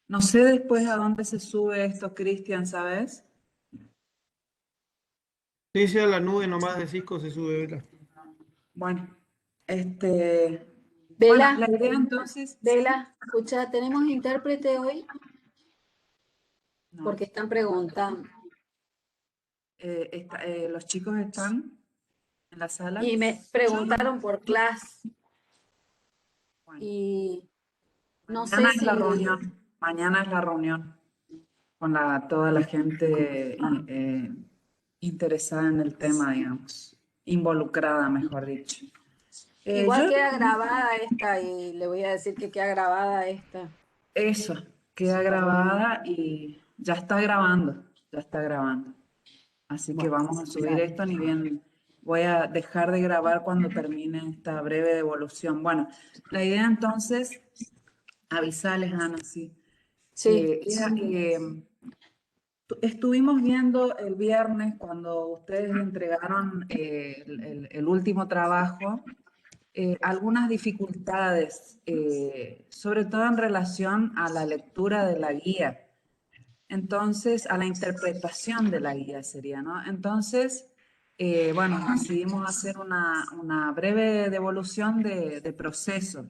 No sé después a dónde se sube esto, Cristian, ¿sabes? Sí, sí, a la nube nomás de Cisco se sube, ¿verdad? Bueno, este, bueno, Vela, la idea entonces, ¿sí? Vela, escucha, ¿tenemos intérprete hoy? No, Porque están preguntando. los chicos están en la sala. Y me preguntaron por clase. Bueno, Y no sé mañana es la si, reunión, mañana es la reunión con toda la gente interesada en el tema, digamos, involucrada, mejor dicho. igual Yo queda grabada esta, y le voy a decir que queda grabada esta. Eso, queda grabada y ya está grabando, ya está grabando. Así que Bueno, vamos a subir dale. esto, ni bien voy a dejar de grabar cuando termine esta breve devolución. Bueno, la idea entonces, avisarles, Ana, sí. Sí, Era que estuvimos viendo el viernes cuando ustedes entregaron el último trabajo, algunas dificultades, sobre todo en relación a la lectura de la guía. Entonces, a la interpretación de la guía sería, ¿no? Entonces, bueno, decidimos hacer una breve devolución de proceso.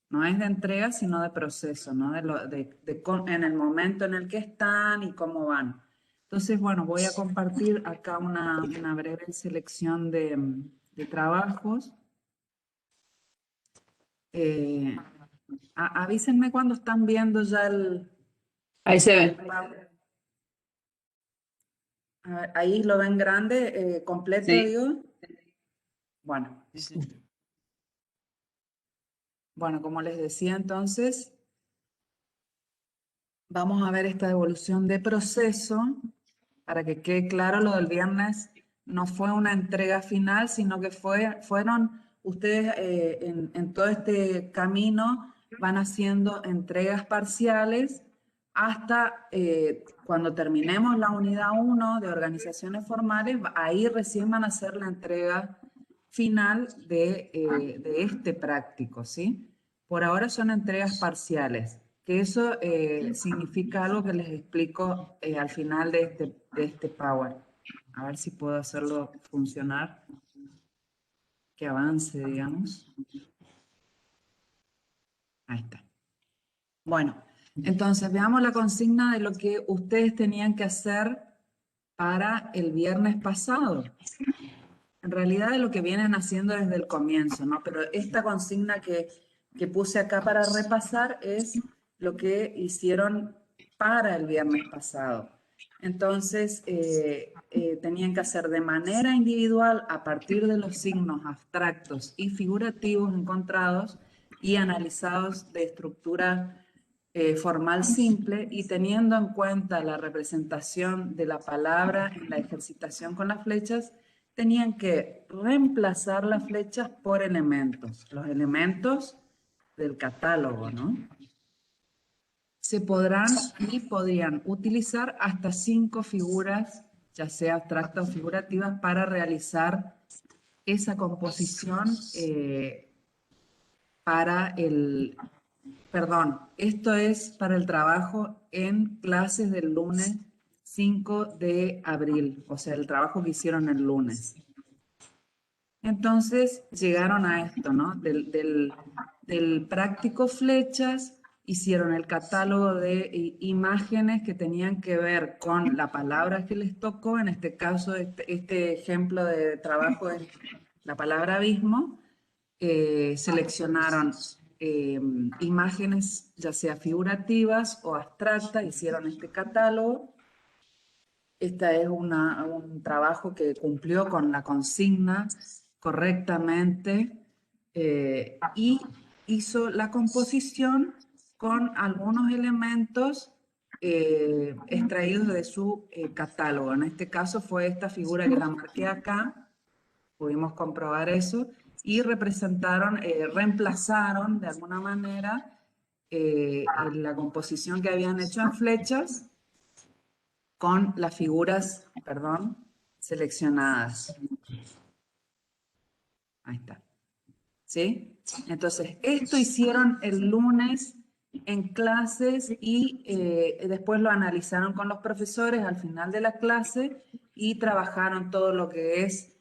No es de entrega, sino de proceso, ¿no? En el momento en el que están y cómo van. Entonces, bueno, voy a compartir acá una breve selección de trabajos. Eh, Avísenme cuando están viendo ya ahí se el ve. PowerPoint. A ver, ahí lo ven grande, completo, Sí. digo. Bueno, bueno, como les decía entonces, vamos a ver esta devolución de proceso para que quede claro lo del viernes. No fue una entrega final, sino que fueron ustedes en todo este camino van haciendo entregas parciales hasta cuando terminemos la unidad 1 de organizaciones formales, ahí recién van a hacer la entrega final de este práctico, ¿sí? Por ahora son entregas parciales, que eso significa algo que les explico al final de este Power. A ver si puedo hacerlo funcionar, que avance, digamos. Ahí está. Bueno, entonces veamos la consigna de lo que ustedes tenían que hacer para el viernes pasado. En realidad de lo que vienen haciendo desde el comienzo, ¿no? Pero esta consigna que puse acá para repasar es lo que hicieron para el viernes pasado. Entonces, tenían que hacer de manera individual a partir de los signos abstractos y figurativos encontrados y analizados de estructura formal simple y teniendo en cuenta la representación de la palabra en la ejercitación con las flechas, tenían que reemplazar las flechas por elementos, los elementos del catálogo, ¿no? Se podrán y podrían utilizar hasta 5 figuras, ya sea abstractas o figurativas, para realizar esa composición para perdón, esto es para el trabajo en clases del lunes 5 de abril, o sea, el trabajo que hicieron el lunes. Entonces llegaron a esto, ¿no? Del práctico flechas, hicieron el catálogo de imágenes que tenían que ver con la palabra que les tocó, en este caso, este ejemplo de trabajo es la palabra abismo. Seleccionaron imágenes, ya sea figurativas o abstractas, hicieron este catálogo. Este es un trabajo que cumplió con la consigna correctamente y hizo la composición con algunos elementos extraídos de su catálogo. En este caso fue esta figura que la marqué acá, pudimos comprobar eso, y reemplazaron de alguna manera en la composición que habían hecho en flechas con las figuras, perdón, seleccionadas. Ahí está. ¿Sí? Entonces, esto hicieron el lunes en clases y después lo analizaron con los profesores al final de la clase y trabajaron todo lo que es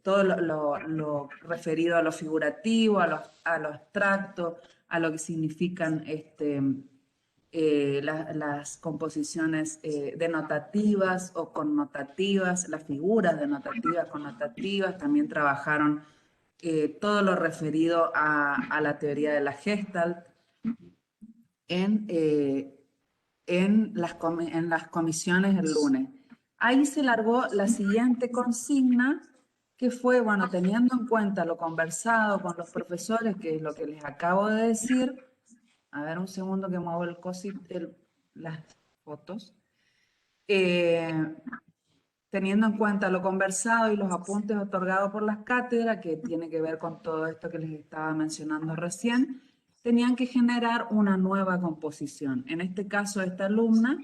todo lo referido a lo figurativo, a lo abstracto, a lo que significan las composiciones denotativas o connotativas, las figuras denotativas, connotativas. También trabajaron todo lo referido a la teoría de la Gestalt en las comisiones el lunes. Ahí se largó la siguiente consigna, que fue, bueno, teniendo en cuenta lo conversado con los profesores, que es lo que les acabo de decir. A ver, un segundo que muevo las fotos. Teniendo en cuenta lo conversado y los apuntes otorgados por las cátedras, que tiene que ver con todo esto que les estaba mencionando recién, tenían que generar una nueva composición. En este caso, esta alumna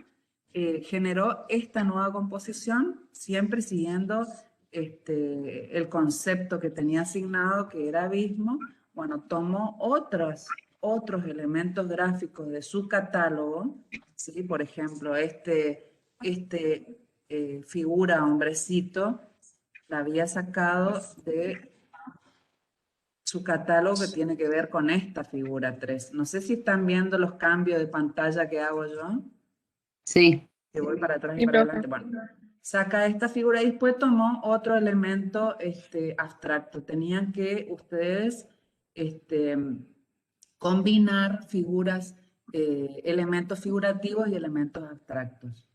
generó esta nueva composición, siempre siguiendo el concepto que tenía asignado, que era abismo. Bueno, tomó otros elementos gráficos de su catálogo, ¿sí? Por ejemplo, figura hombrecito, la había sacado de su catálogo que tiene que ver con esta figura 3. No sé si están viendo los cambios de pantalla que hago yo. Sí. Que voy para atrás y para adelante. Bueno, saca esta figura y después tomó otro elemento abstracto. Tenían que ustedes combinar figuras, elementos figurativos y elementos abstractos,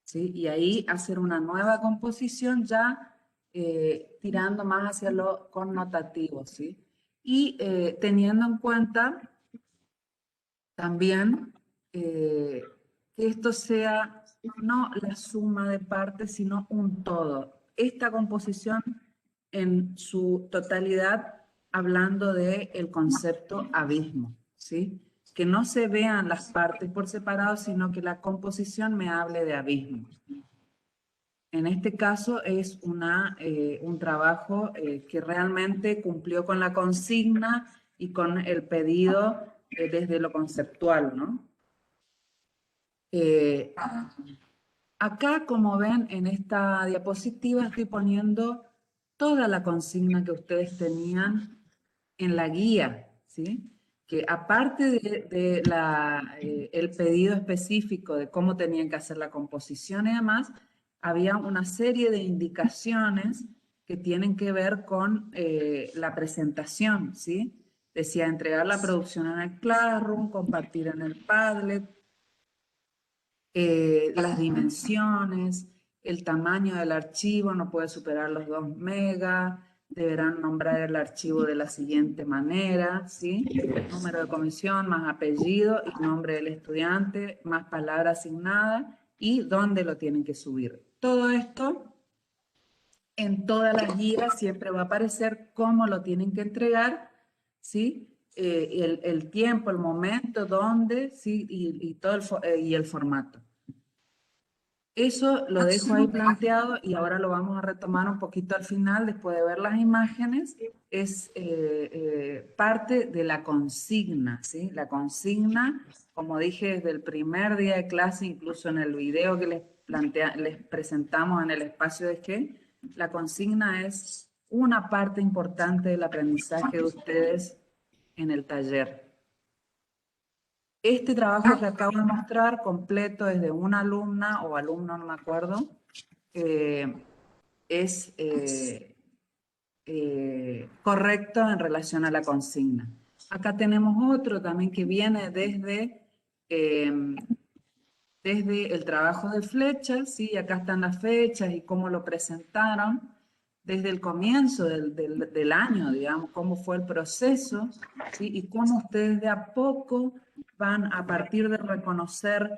¿sí? Y ahí hacer una nueva composición ya tirando más hacia lo connotativo, ¿sí? Y teniendo en cuenta también que esto sea no la suma de partes, sino un todo. Esta composición en su totalidad hablando del concepto abismo, ¿sí? Que no se vean las partes por separado, sino que la composición me hable de abismo. En este caso es un trabajo que realmente cumplió con la consigna y con el pedido desde lo conceptual, ¿no? Acá, como ven en esta diapositiva, estoy poniendo toda la consigna que ustedes tenían en la guía, ¿sí? Que aparte de el pedido específico de cómo tenían que hacer la composición y demás, había una serie de indicaciones que tienen que ver con la presentación, ¿sí? Decía entregar la producción en el Classroom, compartir en el Padlet, las dimensiones, el tamaño del archivo no puede superar los 2 megas, deberán nombrar el archivo de la siguiente manera, ¿sí? Número de comisión, más apellido y nombre del estudiante, más palabra asignada y dónde lo tienen que subir. Todo esto en todas las guías siempre va a aparecer cómo lo tienen que entregar, ¿sí? El tiempo, el momento, dónde, ¿sí? Y el formato. Eso lo dejo ahí planteado y ahora lo vamos a retomar un poquito al final, después de ver las imágenes. Es parte de la consigna, ¿sí? La consigna, como dije desde el primer día de clase, incluso en el video que les presentamos en el espacio de G, la consigna es una parte importante del aprendizaje de ustedes en el taller. Este trabajo que acabo de mostrar, completo desde una alumna o alumno, no me acuerdo, es correcto en relación a la consigna. Acá tenemos otro también que viene desde el trabajo de flechas, ¿sí? Acá están las fechas y cómo lo presentaron, desde el comienzo del año, digamos, cómo fue el proceso, ¿sí? Y cómo ustedes de a poco van a partir de reconocer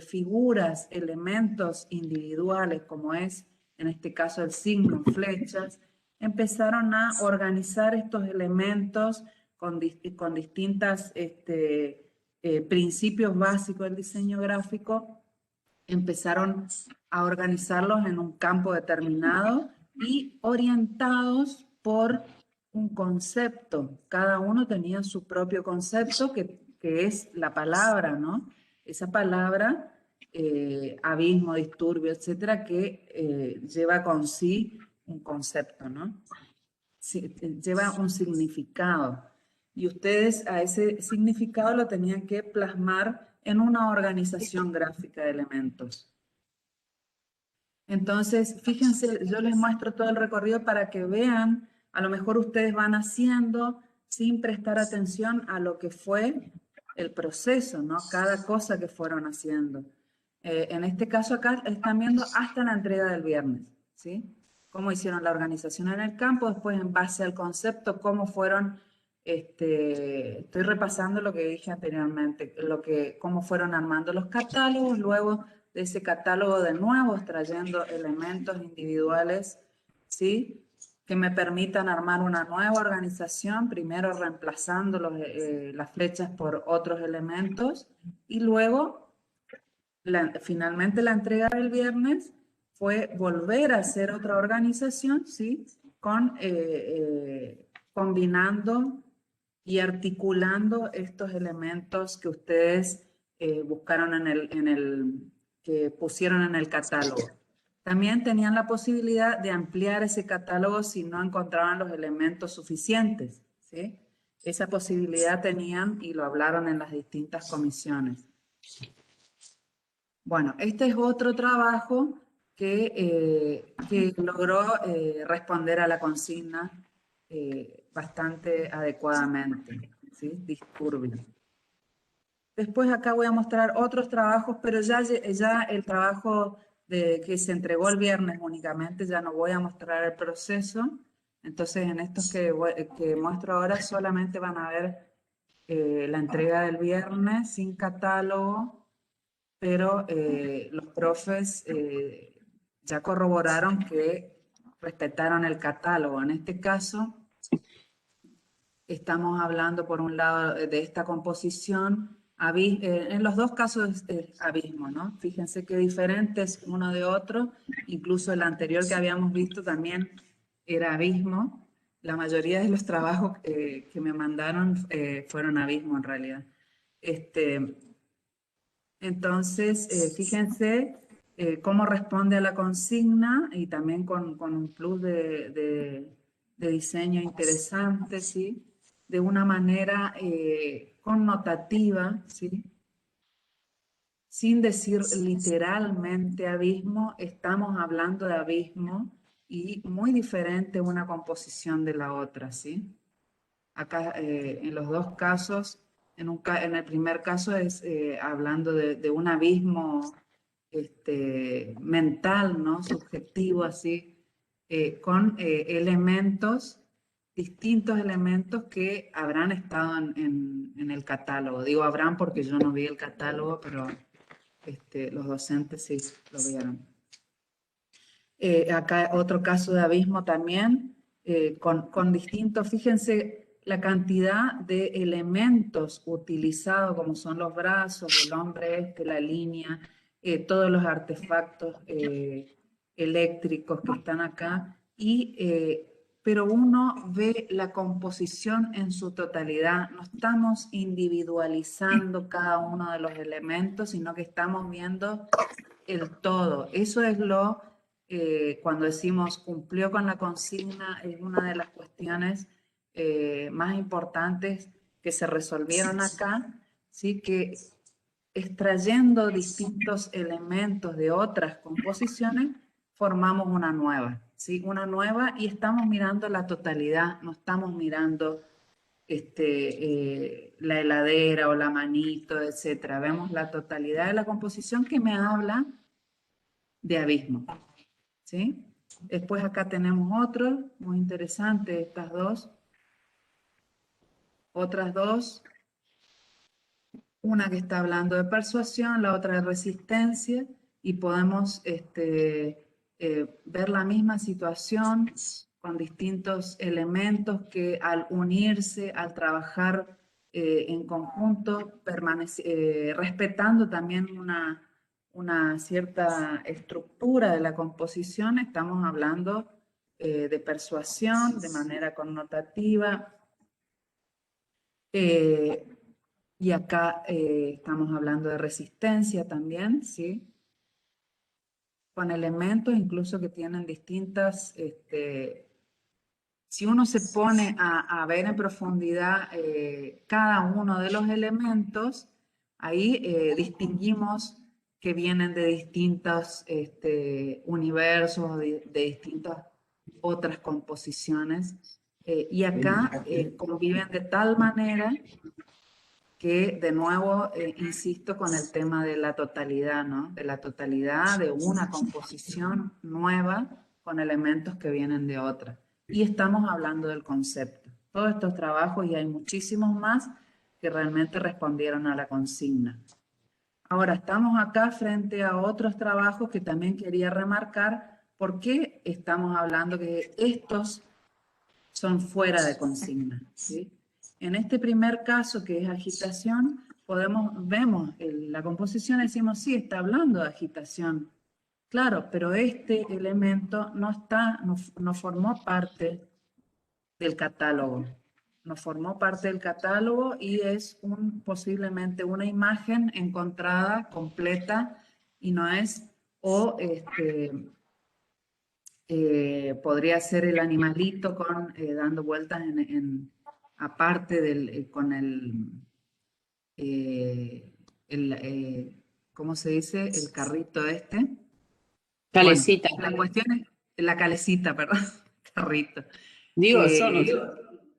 figuras, elementos individuales, como es en este caso el signo, flechas, empezaron a organizar estos elementos con distintas principios básicos del diseño gráfico, empezaron a organizarlos en un campo determinado y orientados por un concepto. Cada uno tenía su propio concepto, que es la palabra, ¿no? Esa palabra, abismo, disturbio, etcétera, que lleva con sí un concepto, ¿no? Lleva un significado. Y ustedes a ese significado lo tenían que plasmar en una organización gráfica de elementos. Entonces, fíjense, yo les muestro todo el recorrido para que vean, a lo mejor ustedes van haciendo sin prestar atención a lo que fue el proceso, ¿no? Cada cosa que fueron haciendo. En este caso acá están viendo hasta la entrega del viernes, ¿sí? Cómo hicieron la organización en el campo, después en base al concepto, cómo fueron, estoy repasando lo que dije anteriormente, cómo fueron armando los catálogos, luego de ese catálogo de nuevo, extrayendo elementos individuales, ¿sí? Que me permitan armar una nueva organización, primero reemplazando las flechas por otros elementos, y luego, finalmente la entrega del viernes fue volver a hacer otra organización, ¿sí? Combinando y articulando estos elementos que ustedes buscaron que pusieron en el catálogo. También tenían la posibilidad de ampliar ese catálogo si no encontraban los elementos suficientes, ¿sí? Esa posibilidad tenían y lo hablaron en las distintas comisiones. Bueno, este es otro trabajo que logró responder a la consigna bastante adecuadamente, ¿sí? Disturbio. Después acá voy a mostrar otros trabajos, pero ya el trabajo que se entregó el viernes únicamente, ya no voy a mostrar el proceso. Entonces en estos que muestro ahora solamente van a ver la entrega del viernes sin catálogo, pero los profes ya corroboraron que respetaron el catálogo. En este caso, estamos hablando por un lado de esta composición, en los dos casos es abismo, ¿no? Fíjense qué diferentes uno de otro, incluso el anterior que habíamos visto también era abismo. La mayoría de los trabajos que me mandaron fueron abismo en realidad. Entonces, fíjense cómo responde a la consigna y también con un plus de diseño interesante, ¿sí? De una manera connotativa, ¿sí? Sin decir literalmente abismo, estamos hablando de abismo y muy diferente una composición de la otra, ¿sí? Acá en los dos casos, en el primer caso es hablando de un abismo mental, ¿no? Subjetivo, así, con elementos, distintos elementos que habrán estado en el catálogo. Digo habrán porque yo no vi el catálogo, pero los docentes sí lo vieron. Acá otro caso de abismo también, con distintos, fíjense la cantidad de elementos utilizados, como son los brazos, el hombre la línea, todos los artefactos eléctricos que están acá, pero uno ve la composición en su totalidad, no estamos individualizando cada uno de los elementos, sino que estamos viendo el todo. Eso es cuando decimos cumplió con la consigna, es una de las cuestiones más importantes que se resolvieron acá, ¿sí? Que extrayendo distintos elementos de otras composiciones, formamos una nueva, ¿sí? Una nueva y estamos mirando la totalidad, no estamos mirando la heladera o la manito, etcétera. Vemos la totalidad de la composición que me habla de abismo, ¿sí? Después acá tenemos otro, muy interesante, estas dos. Otras dos, una que está hablando de persuasión, la otra de resistencia, y podemos ver la misma situación con distintos elementos que al unirse, al trabajar en conjunto, respetando también una cierta estructura de la composición, estamos hablando de persuasión, de manera connotativa. Y acá estamos hablando de resistencia también, ¿sí? Con elementos incluso que tienen distintas... si uno se pone a ver en profundidad cada uno de los elementos, ahí distinguimos que vienen de distintos universos, de distintas otras composiciones, y acá conviven de tal manera que, de nuevo, insisto con el tema de la totalidad, ¿no? De la totalidad de una composición nueva con elementos que vienen de otra. Y estamos hablando del concepto. Todos estos trabajos, y hay muchísimos más, que realmente respondieron a la consigna. Ahora, estamos acá frente a otros trabajos que también quería remarcar. ¿Por qué estamos hablando que estos son fuera de consigna? ¿Sí? En este primer caso, que es agitación, vemos la composición y decimos, sí, está hablando de agitación. Claro, pero este elemento no formó parte del catálogo. No formó parte del catálogo y es posiblemente una imagen encontrada completa y no es, podría ser el animalito dando vueltas aparte con ¿cómo se dice? El carrito este. Calecita. Bueno, la cuestión es, la calecita, perdón, carrito. Digo, yo no sé.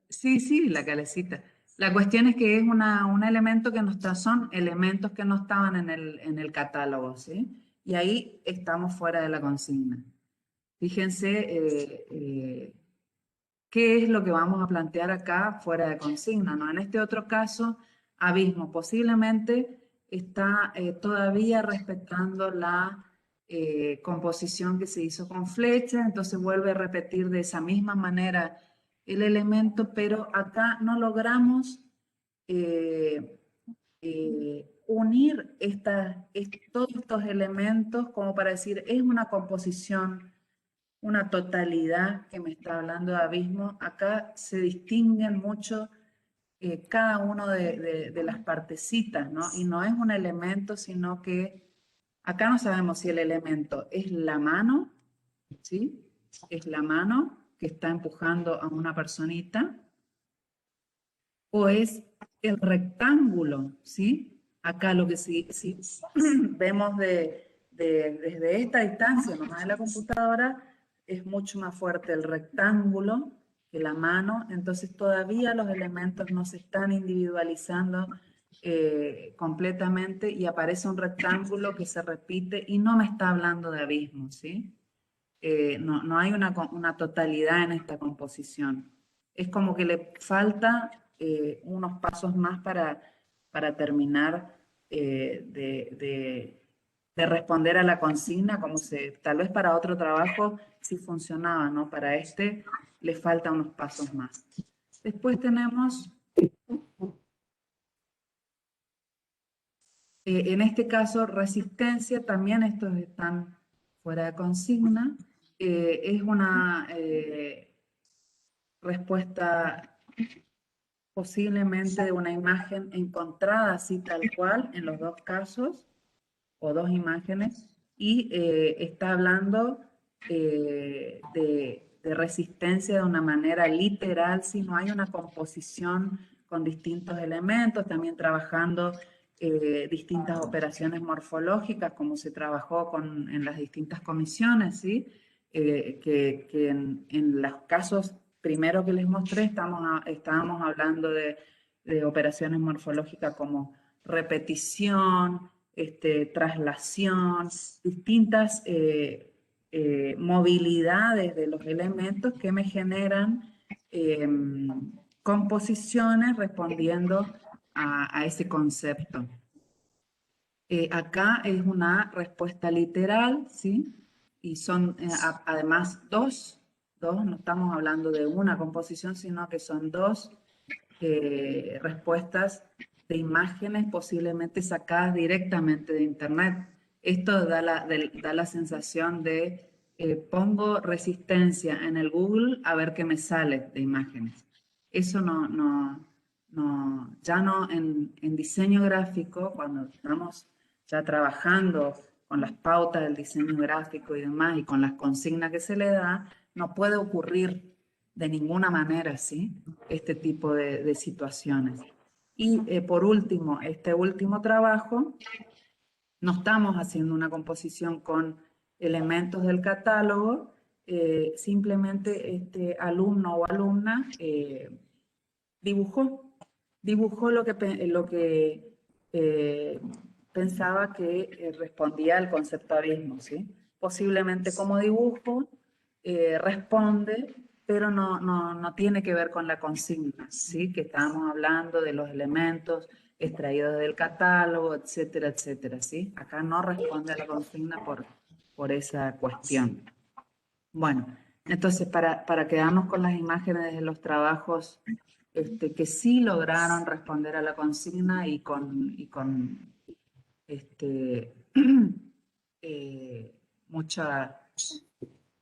Sí, la calecita. La cuestión es que es un elemento que no está, son elementos que no estaban en el catálogo, ¿sí? Y ahí estamos fuera de la consigna. Fíjense qué es lo que vamos a plantear acá fuera de consigna, ¿no? En este otro caso, abismo, posiblemente está todavía respetando la composición que se hizo con flecha, entonces vuelve a repetir de esa misma manera el elemento, pero acá no logramos unir todos estos elementos como para decir, es una composición, una totalidad que me está hablando de abismo. Acá se distinguen mucho cada uno de las partecitas, ¿no? Y no es un elemento, sino que acá no sabemos si el elemento es la mano, ¿sí? Es la mano que está empujando a una personita, o es el rectángulo, ¿sí? Acá lo que sí vemos desde esta distancia, nomás de la computadora, es mucho más fuerte el rectángulo que la mano, entonces todavía los elementos no se están individualizando completamente y aparece un rectángulo que se repite y no me está hablando de abismo, ¿sí? No hay una totalidad en esta composición. Es como que le falta unos pasos más para terminar de responder a la consigna, tal vez para otro trabajo sí funcionaba, ¿no? Para este le falta unos pasos más. Después tenemos, en este caso, resistencia, también estos están fuera de consigna. Es una respuesta posiblemente de una imagen encontrada así tal cual en los dos casos, o dos imágenes, y está hablando de resistencia de una manera literal, si no hay una composición con distintos elementos, también trabajando distintas operaciones morfológicas, como se trabajó en las distintas comisiones, ¿sí? Que en los casos primero que les mostré estábamos hablando de operaciones morfológicas como repetición, traslación, distintas movilidades de los elementos que me generan composiciones respondiendo a ese concepto. Acá es una respuesta literal, ¿sí? Y son además dos, no estamos hablando de una composición, sino que son dos respuestas de imágenes posiblemente sacadas directamente de internet. Esto da la sensación de pongo resistencia en el Google a ver qué me sale de imágenes. Eso ya no en diseño gráfico, cuando estamos ya trabajando con las pautas del diseño gráfico y demás, y con las consignas que se le da, no puede ocurrir de ninguna manera, ¿sí? Este tipo de situaciones. Y por último, este último trabajo, no estamos haciendo una composición con elementos del catálogo, simplemente este alumno o alumna dibujó lo que pensaba que respondía al conceptualismo, ¿sí? Posiblemente como dibujo responde, pero no tiene que ver con la consigna, ¿sí? Que estábamos hablando de los elementos extraídos del catálogo, etcétera, etcétera, ¿sí? Acá no responde a la consigna por esa cuestión. Bueno, entonces para quedarnos con las imágenes de los trabajos que sí lograron responder a la consigna y con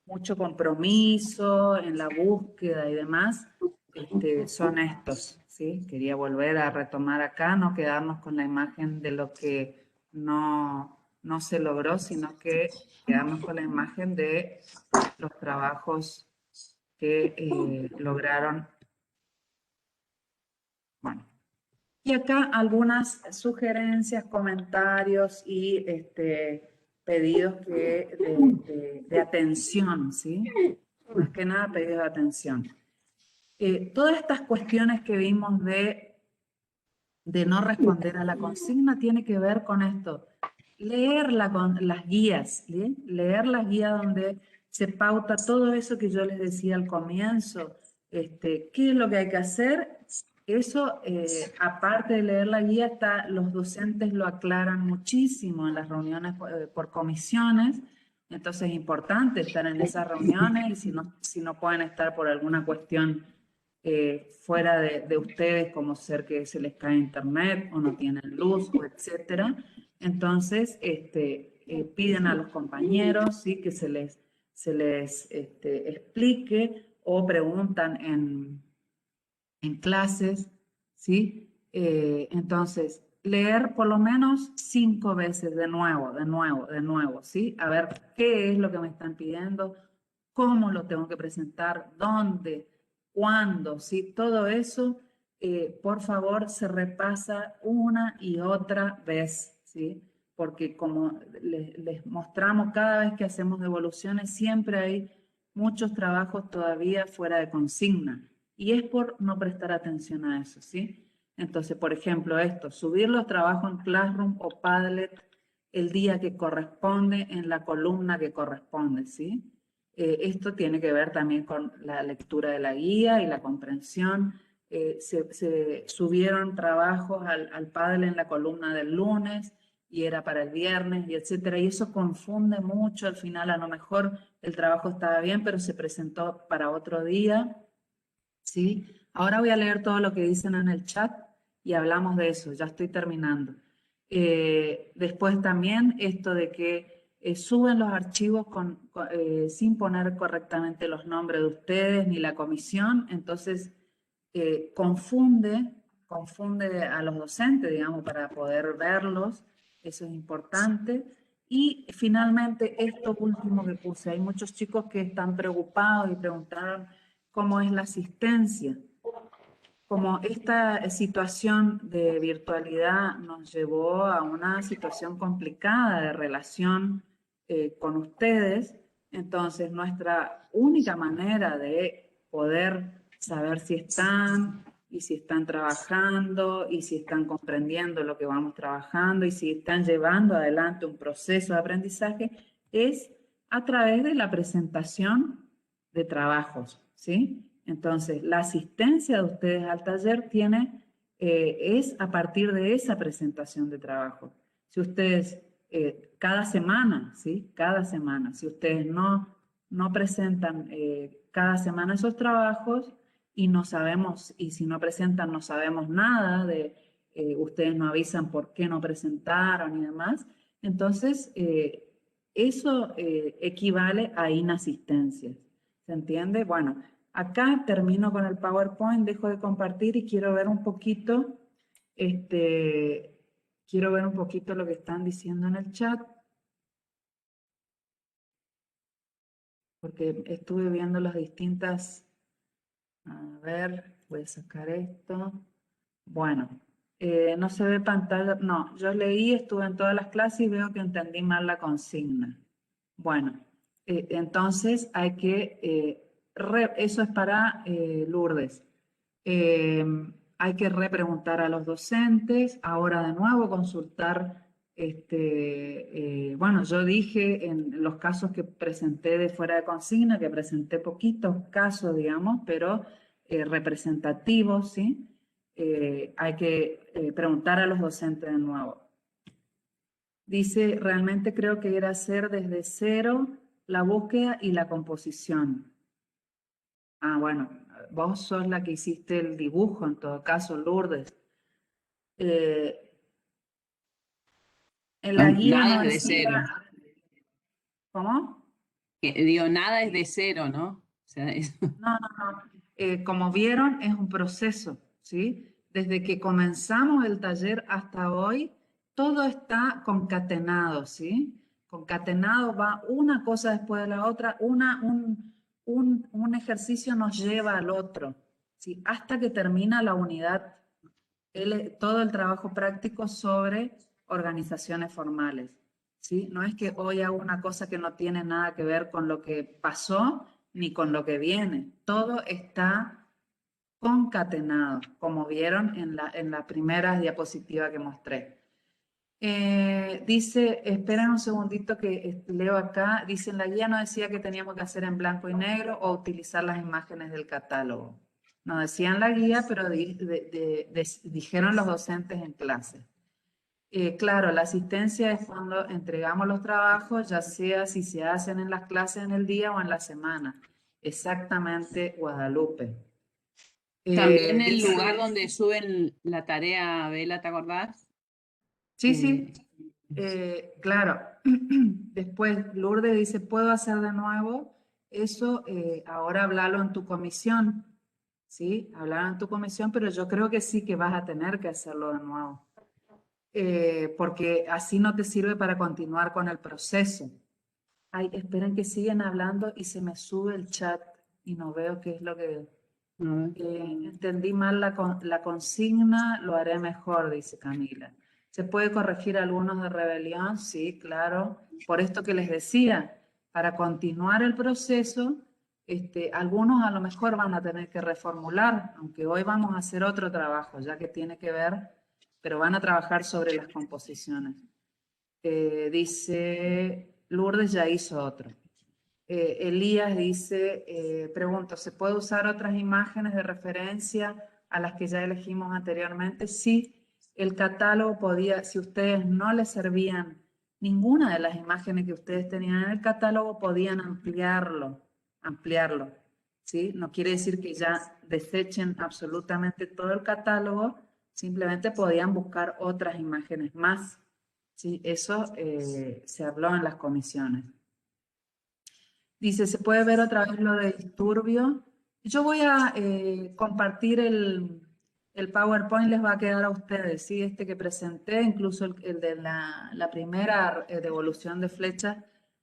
mucho compromiso en la búsqueda y demás, son estos, ¿sí? Quería volver a retomar acá, no quedarnos con la imagen de lo que no se logró, sino que quedarnos con la imagen de los trabajos que lograron. Bueno, y acá algunas sugerencias, comentarios y pedidos de atención, ¿sí? Más que nada pedidos de atención. Todas estas cuestiones que vimos de no responder a la consigna tiene que ver con esto. Leer las guías, ¿sí? Leer las guías donde se pauta todo eso que yo les decía al comienzo. ¿Qué es lo que hay que hacer? Eso, aparte de leer la guía, los docentes lo aclaran muchísimo en las reuniones por comisiones. Entonces es importante estar en esas reuniones y si no pueden estar por alguna cuestión fuera de ustedes, como ser que se les cae internet o no tienen luz, o etcétera. Entonces, piden a los compañeros, ¿sí? Que se les explique o preguntan en clases, ¿sí? Entonces, leer por lo menos 5 veces de nuevo, ¿sí? A ver qué es lo que me están pidiendo, cómo lo tengo que presentar, dónde, cuándo, ¿sí? Todo eso, por favor, se repasa una y otra vez, ¿sí? Porque como les mostramos cada vez que hacemos devoluciones, siempre hay muchos trabajos todavía fuera de consigna. Y es por no prestar atención a eso, ¿sí? Entonces, por ejemplo, subir los trabajos en Classroom o Padlet el día que corresponde en la columna que corresponde, ¿sí? Esto tiene que ver también con la lectura de la guía y la comprensión. Se subieron trabajos al Padlet en la columna del lunes y era para el viernes y etcétera. Y eso confunde mucho. Al final, a lo mejor el trabajo estaba bien, pero se presentó para otro día, ¿sí? Ahora voy a leer todo lo que dicen en el chat y hablamos de eso. Ya estoy terminando. Después también esto de que suben los archivos sin poner correctamente los nombres de ustedes ni la comisión, entonces confunde a los docentes, digamos, para poder verlos. Eso es importante. Y finalmente, esto último que puse, hay muchos chicos que están preocupados y preguntaron cómo es la asistencia. Como esta situación de virtualidad nos llevó a una situación complicada de relación con ustedes, entonces nuestra única manera de poder saber si están y si están trabajando y si están comprendiendo lo que vamos trabajando y si están llevando adelante un proceso de aprendizaje es a través de la presentación de trabajos, ¿sí? Entonces, la asistencia de ustedes al taller es a partir de esa presentación de trabajo. Si ustedes, cada semana, ¿sí? Cada semana, si ustedes no presentan cada semana esos trabajos y no sabemos, y si no presentan no sabemos nada ustedes no avisan por qué no presentaron y demás, entonces Eso equivale a inasistencias. ¿Se entiende? Bueno, acá termino con el PowerPoint, dejo de compartir y quiero ver un poquito, quiero ver un poquito lo que están diciendo en el chat. Porque estuve viendo las distintas. A ver, voy a sacar esto. Bueno, no se ve pantalla. No, yo leí, estuve en todas las clases y veo que entendí mal la consigna. Bueno, entonces hay que, eso es para Lourdes. Hay que repreguntar a los docentes, ahora de nuevo consultar, bueno, yo dije en los casos que presenté de fuera de consigna, que presenté poquitos casos, digamos, pero representativos, ¿sí? Hay que preguntar a los docentes de nuevo. Dice, realmente creo que era hacer desde cero la búsqueda y la composición. Ah, bueno, vos sos la que hiciste el dibujo, en todo caso, Lourdes. En la guía Nada no es de decía... cero. ¿Cómo? Digo, nada es de cero, ¿no? O sea, No, no, no. Como vieron, es un proceso, ¿sí? Desde que comenzamos el taller hasta hoy, todo está concatenado, ¿sí? Concatenado va una cosa después de la otra, un ejercicio nos lleva al otro, ¿sí? Hasta que termina la unidad, todo el trabajo práctico sobre organizaciones formales, ¿sí? No es que hoy hago una cosa que no tiene nada que ver con lo que pasó ni con lo que viene. Todo está concatenado, como vieron en la primera diapositiva que mostré. Dice, esperen un segundito que leo acá, dice, en la guía no decía que teníamos que hacer en blanco y negro o utilizar las imágenes del catálogo. No decía en la guía, pero dijeron los docentes en clase. Claro, la asistencia es cuando entregamos los trabajos, ya sea si se hacen en las clases en el día o en la semana. Exactamente, Guadalupe. también el Dice, lugar donde suben la tarea, Bela, ¿te acordás? sí, sí, claro. Después Lourdes dice, ¿puedo hacer de nuevo? Eso ahora hablalo en tu comisión, ¿sí? Hablar en tu comisión, pero yo creo que sí que vas a tener que hacerlo de nuevo. Porque así no te sirve para continuar con el proceso. Ay, esperen que siguen hablando y se me sube el chat y no veo qué es lo que... A ver. entendí mal la consigna, lo haré mejor, dice Camila. ¿Se puede corregir algunos de rebelión? Sí, claro. Por esto que les decía, para continuar el proceso, algunos a lo mejor van a tener que reformular, aunque hoy vamos a hacer otro trabajo, ya que tiene que ver, pero van a trabajar sobre las composiciones. Dice, Lourdes ya hizo otro. Elías dice, pregunto, ¿se puede usar otras imágenes de referencia a las que ya elegimos anteriormente? Sí, el catálogo podía, si ustedes no les servían ninguna de las imágenes que ustedes tenían en el catálogo, podían ampliarlo, ¿sí? No quiere decir que ya desechen absolutamente todo el catálogo, simplemente podían buscar otras imágenes más, ¿sí? Eso se habló en las comisiones. Dice, ¿se puede ver otra vez lo de disturbio? Yo voy a compartir el PowerPoint, les va a quedar a ustedes, ¿sí? Este que presenté, incluso el de la primera devolución de flechas,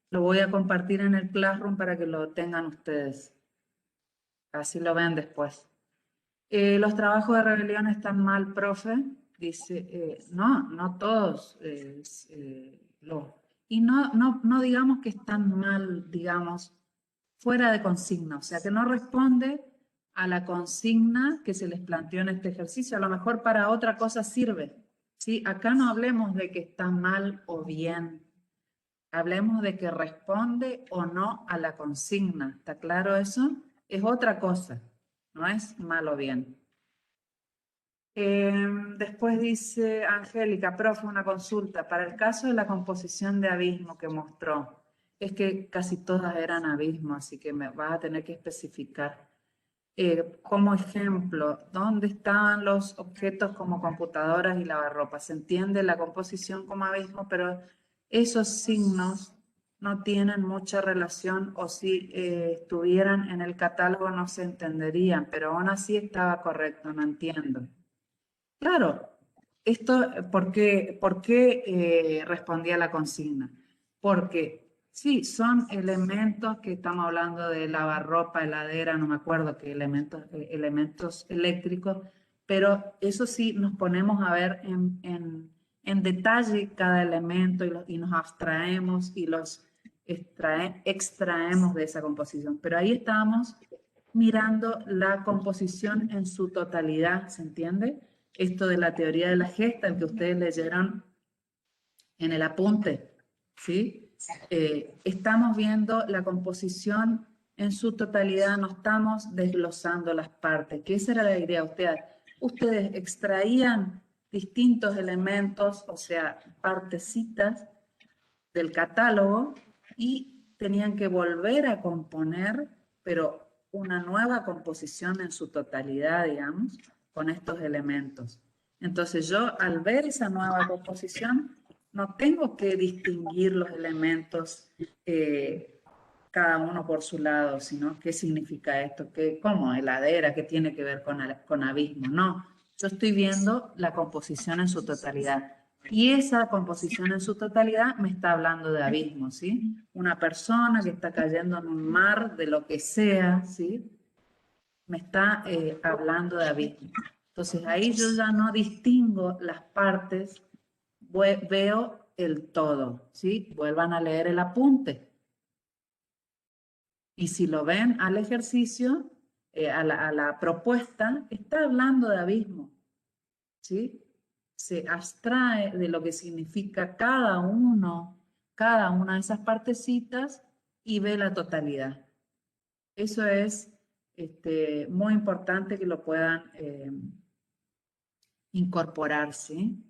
lo voy a compartir en el Classroom para que lo tengan ustedes. Así lo ven después. Los trabajos de rebelión están mal, profe. Dice, no, no todos. Y no digamos que están mal, digamos, fuera de consigna, o sea, que no responde a la consigna que se les planteó en este ejercicio. A lo mejor para otra cosa sirve, ¿sí? Acá no hablemos de que está mal o bien. Hablemos de que responde o no a la consigna. ¿Está claro eso? Es otra cosa, no es mal o bien. Después dice Angélica, profe, una consulta. Para el caso de la composición de abismo que mostró, es que casi todas eran abismo, así que me vas a tener que especificar. Como ejemplo, ¿dónde estaban los objetos como computadoras y lavarropas? Se entiende la composición como abismo, pero esos signos no tienen mucha relación o si estuvieran en el catálogo no se entenderían, pero aún así estaba correcto, no entiendo. Claro, esto, por qué respondía la consigna? Porque sí, son elementos que estamos hablando de lavarropa, heladera, no me acuerdo qué elementos eléctricos, pero eso sí, nos ponemos a ver en detalle cada elemento y nos abstraemos y los extraemos de esa composición. Pero ahí estábamos mirando la composición en su totalidad, ¿se entiende? Esto de la teoría de la gesta, el que ustedes leyeron en el apunte, ¿sí? Estamos viendo la composición en su totalidad, no estamos desglosando las partes, que esa era la idea. Ustedes extraían distintos elementos, o sea, partecitas del catálogo y tenían que volver a componer, pero una nueva composición en su totalidad, digamos, con estos elementos. Entonces yo al ver esa nueva composición no tengo que distinguir los elementos cada uno por su lado, sino qué significa esto, cómo heladera, qué tiene que ver con abismo. No, yo estoy viendo la composición en su totalidad. Y esa composición en su totalidad me está hablando de abismo, ¿sí? Una persona que está cayendo en un mar de lo que sea, ¿sí? Me está hablando de abismo. Entonces ahí yo ya no distingo las partes, veo el todo, ¿sí? Vuelvan a leer el apunte. Y si lo ven al ejercicio, a la propuesta, está hablando de abismo, ¿sí? Se abstrae de lo que significa cada una de esas partecitas y ve la totalidad. Eso es muy importante que lo puedan incorporar, ¿sí?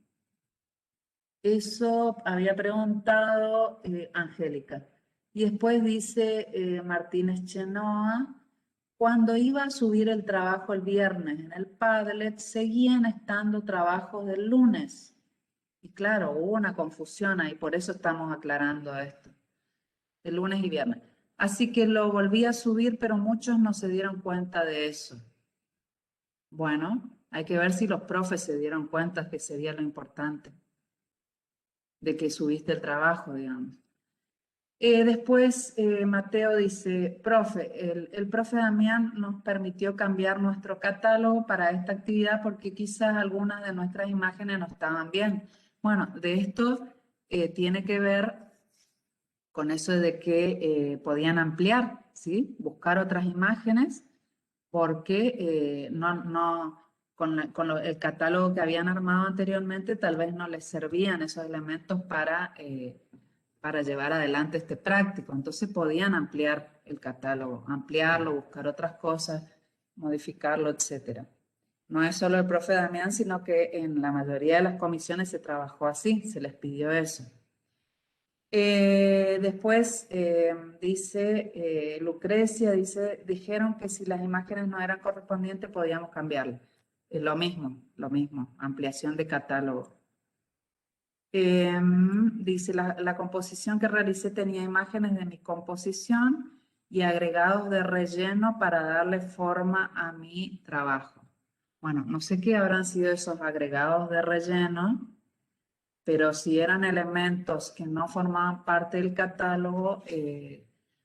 Eso había preguntado Angélica. Y después dice Martínez Chenoa, cuando iba a subir el trabajo el viernes en el Padlet, seguían estando trabajos del lunes. Y claro, hubo una confusión ahí, por eso estamos aclarando esto, de lunes y viernes. Así que lo volví a subir, pero muchos no se dieron cuenta de eso. Bueno, hay que ver si los profes se dieron cuenta que sería lo importante, de que subiste el trabajo, digamos. Después Mateo dice, profe, el profe Damián nos permitió cambiar nuestro catálogo para esta actividad porque quizás algunas de nuestras imágenes no estaban bien. Bueno, de esto tiene que ver con eso de que podían ampliar, ¿sí? Buscar otras imágenes porque el catálogo que habían armado anteriormente tal vez no les servían esos elementos para llevar adelante este práctico. Entonces podían ampliar el catálogo, ampliarlo, buscar otras cosas, modificarlo, etc. No es solo el profe Damián, sino que en la mayoría de las comisiones se trabajó así, se les pidió eso. Después dice Lucrecia, dijeron que si las imágenes no eran correspondientes podíamos cambiarlas. Lo mismo, ampliación de catálogo. Dice, la composición que realicé tenía imágenes de mi composición y agregados de relleno para darle forma a mi trabajo. Bueno, no sé qué habrán sido esos agregados de relleno, pero si eran elementos que no formaban parte del catálogo,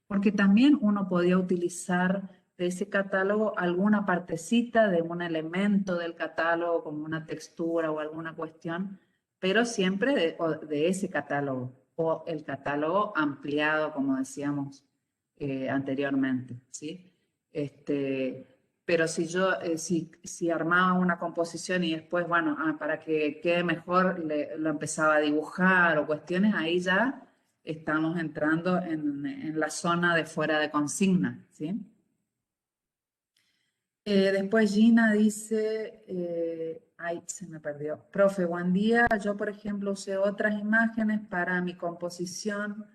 porque también uno podía utilizar de ese catálogo alguna partecita de un elemento del catálogo, como una textura o alguna cuestión, pero siempre de ese catálogo, o el catálogo ampliado, como decíamos anteriormente, ¿sí? Pero si yo, si armaba una composición y después, bueno, para que quede mejor, lo empezaba a dibujar o cuestiones, ahí ya estamos entrando en la zona de fuera de consigna, ¿sí? Después Gina dice, ay, se me perdió. Profe, buen día. Yo, por ejemplo, usé otras imágenes para mi composición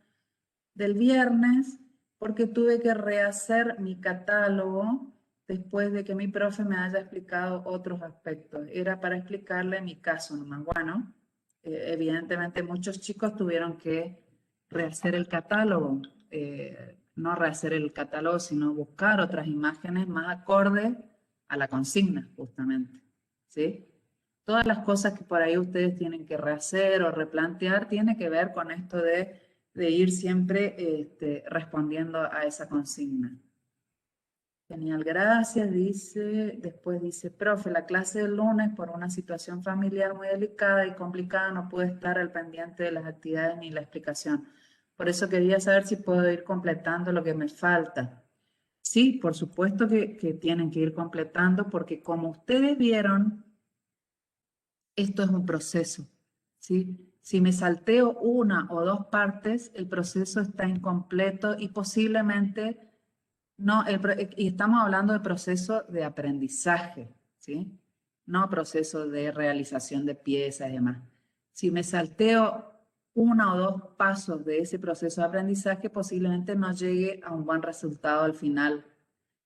del viernes porque tuve que rehacer mi catálogo después de que mi profe me haya explicado otros aspectos. Era para explicarle mi caso nomás. Bueno, evidentemente muchos chicos tuvieron que rehacer el catálogo, no rehacer el catálogo, sino buscar otras imágenes más acordes a la consigna, justamente, ¿sí? Todas las cosas que por ahí ustedes tienen que rehacer o replantear tiene que ver con esto de ir siempre respondiendo a esa consigna. Genial, gracias, dice, después dice, profe, la clase del lunes por una situación familiar muy delicada y complicada no pude estar al pendiente de las actividades ni la explicación. Por eso quería saber si puedo ir completando lo que me falta. Sí, por supuesto que tienen que ir completando porque como ustedes vieron, esto es un proceso, ¿sí? Si me salteo una o dos partes, el proceso está incompleto y posiblemente no, y estamos hablando de proceso de aprendizaje, ¿sí? No proceso de realización de piezas y demás. Si me salteo una o dos pasos de ese proceso de aprendizaje, posiblemente no llegue a un buen resultado al final.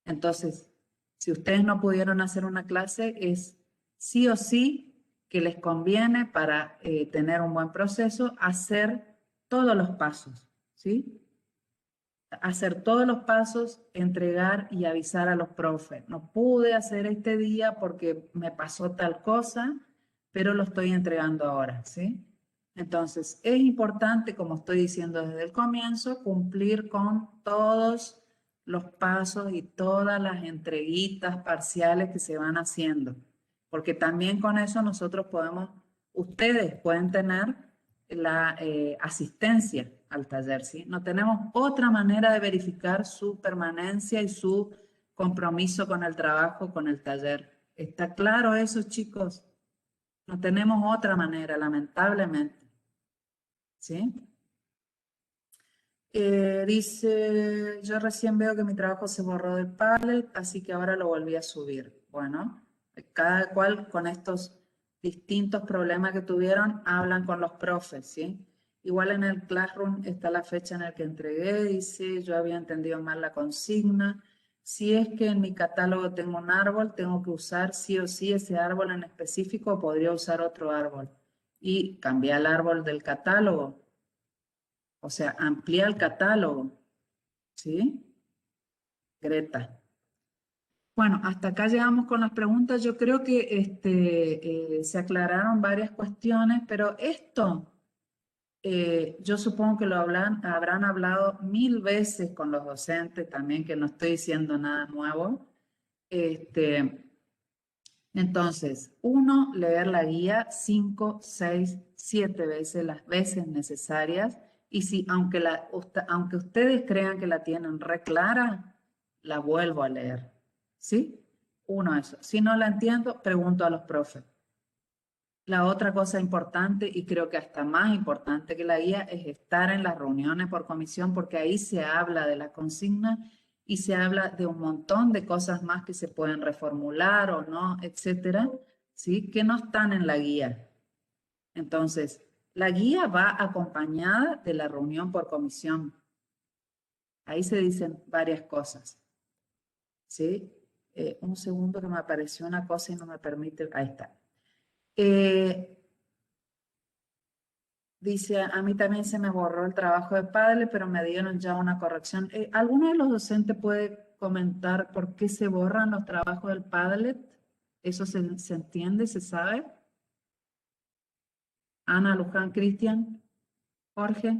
Entonces, si ustedes no pudieron hacer una clase, es sí o sí que les conviene para tener un buen proceso hacer todos los pasos, ¿sí? Hacer todos los pasos, entregar y avisar a los profes. No pude hacer este día porque me pasó tal cosa, pero lo estoy entregando ahora, ¿sí? Entonces, es importante, como estoy diciendo desde el comienzo, cumplir con todos los pasos y todas las entreguitas parciales que se van haciendo, porque también con eso nosotros podemos, ustedes pueden tener la asistencia al taller, ¿sí? No tenemos otra manera de verificar su permanencia y su compromiso con el trabajo, con el taller. ¿Está claro eso, chicos? No tenemos otra manera, lamentablemente. ¿Sí? Dice, yo recién veo que mi trabajo se borró del Padlet, así que ahora lo volví a subir. Bueno, cada cual con estos distintos problemas que tuvieron, hablan con los profes, ¿sí? Igual en el Classroom está la fecha en la que entregué, dice, yo había entendido mal la consigna. Si es que en mi catálogo tengo un árbol, tengo que usar sí o sí ese árbol en específico o podría usar otro árbol. Y cambiar el árbol del catálogo. O sea, amplía el catálogo, ¿sí? Greta. Bueno, hasta acá llegamos con las preguntas. Yo creo que se aclararon varias cuestiones, pero esto yo supongo que lo habrán hablado 1000 veces con los docentes también, que no estoy diciendo nada nuevo. Entonces, uno, leer la guía 5, 6, 7 veces, las veces necesarias. Y si, aunque ustedes crean que la tienen re clara, la vuelvo a leer. ¿Sí? Uno, eso. Si no la entiendo, pregunto a los profes. La otra cosa importante, y creo que hasta más importante que la guía, es estar en las reuniones por comisión, porque ahí se habla de la consigna y se habla de un montón de cosas más que se pueden reformular o no, etcétera, ¿sí? Que no están en la guía. Entonces, la guía va acompañada de la reunión por comisión. Ahí se dicen varias cosas, ¿sí? Un segundo que me apareció una cosa y no me permite, ahí está. Dice, a mí también se me borró el trabajo de Padlet, pero me dieron ya una corrección. ¿Alguno de los docentes puede comentar por qué se borran los trabajos del Padlet? ¿Eso se entiende, se sabe? Ana, Luján, Cristian, Jorge.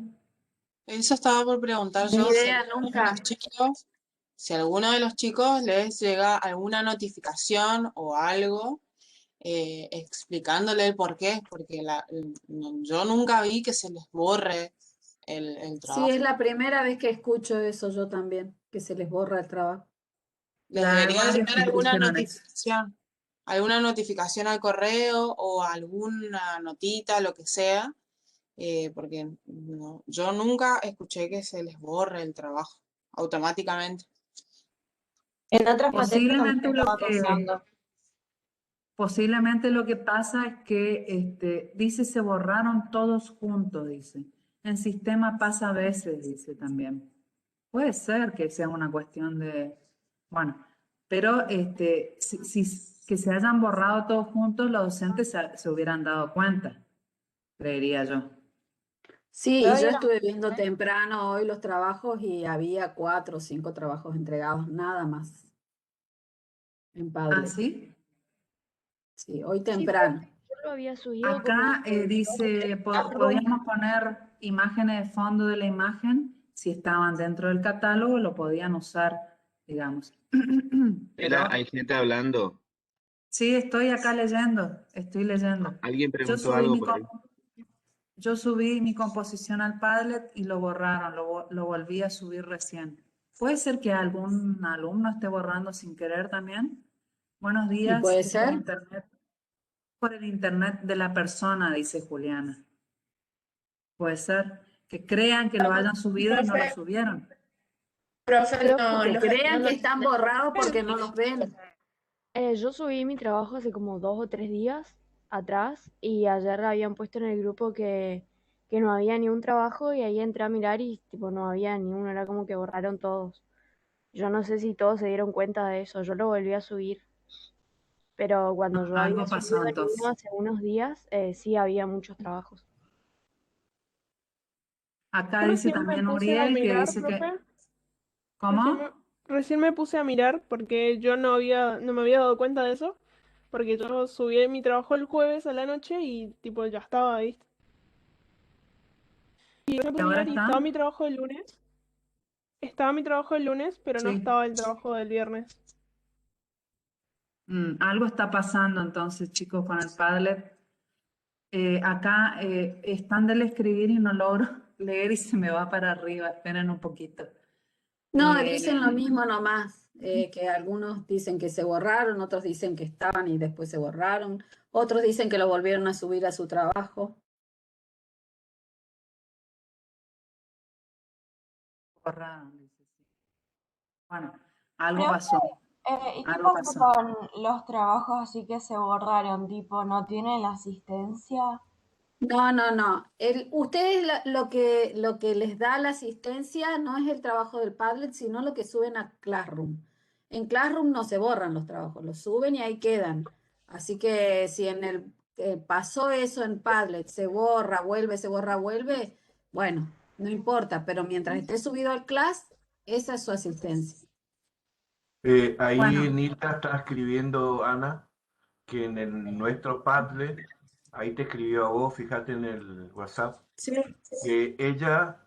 Eso estaba por preguntar Ni yo, idea nunca. si a alguno de los chicos les llega alguna notificación o algo explicándole el por qué, porque yo nunca vi que se les borre el Sí, trabajo. es la primera vez que escucho eso yo también, que se les borra el trabajo. Les Ya hay debería varios llegar que pusieron eso. alguna notificación al correo o alguna notita, lo que sea, porque yo nunca escuché que se les borre el trabajo automáticamente. En otras materias Posiblemente también estaba pasando. posiblemente lo que pasa es que dice se borraron todos juntos, dice. En sistema pasa a veces, dice también. Puede ser que sea una cuestión de, bueno, pero que se hayan borrado todos juntos, los docentes se hubieran dado cuenta, creería yo. Sí, Pero y yo hay estuve viendo temprano hoy los trabajos y había 4 o 5 trabajos entregados, nada más, en ¿Ah, Padlet. sí? Sí, hoy Sí, temprano. yo lo había subido como Acá en 2 o 3 dice, Classroom. podíamos poner imágenes de fondo de la imagen, si estaban dentro del catálogo lo podían usar, digamos. Mira, Pero hay gente hablando. sí, estoy acá leyendo, estoy leyendo. Alguien Yo preguntó subí algo mi, por ahí. yo subí mi composición al Padlet y lo borraron, lo volví a subir recién. ¿Puede ser que algún alumno esté borrando sin querer también? Buenos ¿Y días, puede por ser? internet. Por el internet de la persona, dice Juliana. Puede ser que crean que lo hayan subido y no lo Profe, subieron. profe, no, Que crean no que nos- están borrados porque no los ven. Yo subí mi trabajo hace como 2 o 3 días atrás y ayer habían puesto en el grupo que no había ni un trabajo y ahí entré a mirar y tipo no había ni uno, era como que borraron todos. Yo no sé si todos se dieron cuenta de eso, yo lo volví a subir, pero cuando yo había Algo pasó subido el mío entonces. hace unos días, sí había muchos trabajos. Acá Yo dice recién me también puse a Uriel que mirar, dice profe. que... Recién me, ¿Cómo? recién me puse a mirar porque yo no me había dado cuenta de eso. Porque yo subí mi trabajo el jueves a la noche y tipo ya estaba ahí. Y yo me puse ¿Y a ahora mirar y está? estaba mi trabajo el lunes. Estaba mi trabajo el lunes, pero no Sí. estaba el trabajo del viernes. Algo está pasando entonces, chicos, con el Padlet. Acá están del escribir y no logro leer y se me va para arriba. Esperen un poquito. No, Eh, dicen lo mismo nomás, que algunos dicen que se borraron, otros dicen que estaban y después se borraron, otros dicen que lo volvieron a subir a su trabajo. borraron, dice, sí. Bueno, algo Profe, pasó. ¿y qué Algo pasa pasó. con los trabajos así que se borraron? Tipo, ¿no tienen la asistencia? No, no, no. Ustedes lo que les da la asistencia no es el trabajo del Padlet, sino lo que suben a Classroom. En Classroom no se borran los trabajos, los suben y ahí quedan. Así que si en el pasó eso en Padlet, se borra, vuelve, bueno, no importa, pero mientras esté subido al Class, esa es su asistencia. Ahí Bueno, Nilka está escribiendo, Ana, que nuestro Padlet, ahí te escribió a vos, fíjate en el WhatsApp, Sí. que ella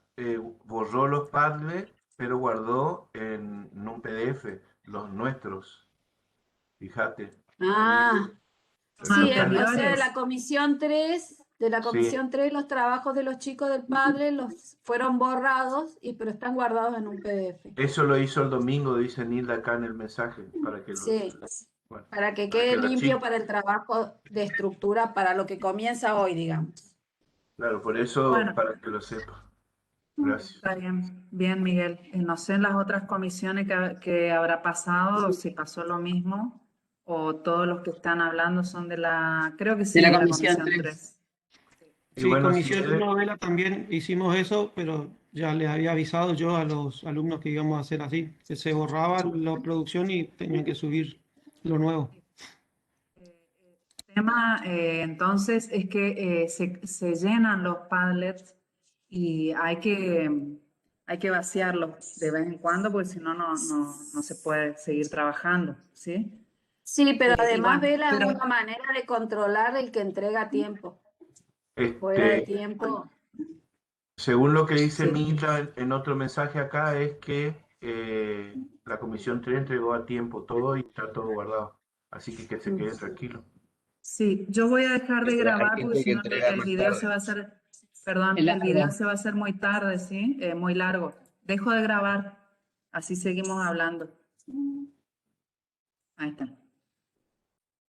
borró los Padlet, pero guardó en un PDF los nuestros. Fíjate, ahí Ah, los sí, lo está o sea, de anteriores. la comisión 3, sí, los trabajos de los chicos del Padlet los fueron borrados, pero están guardados en un PDF. eso lo hizo el domingo, dice Nilda acá en el mensaje, para que Sí, bueno, para que para quede que los limpio chicos, para el trabajo de estructura, para lo que comienza hoy, digamos. claro, por eso, Bueno, para que lo sepa. Gracias. está bien. Bien, Miguel. No sé en las otras comisiones que habrá pasado, si pasó lo mismo, o todos los que están hablando son de la, creo que De sí, la de la comisión comisión 3. 3. Y Sí, bueno, si Comisión él, Novela también hicimos eso, pero ya les había avisado yo a los alumnos que íbamos a hacer así, que se borraba la producción y tenían que subir lo nuevo. El tema entonces es que se llenan los Padlets y hay que vaciarlos de vez en cuando porque si no, no se puede seguir trabajando, ¿sí? Sí, pero Y además bueno, Vela es pero una manera de controlar el que entrega a tiempo. Fuera de este, tiempo, según lo que dice sí, Mila en otro mensaje acá, es que la Comisión 3 entregó a tiempo todo y está todo guardado. Así que se quede tranquilo. sí, yo voy a dejar de Pero hay grabar porque gente si que no entrega el más video se tarde. va a hacer, perdón, Es el video largo. se va a hacer muy tarde, ¿sí? Muy largo. Dejo de grabar, así seguimos hablando. Ahí está.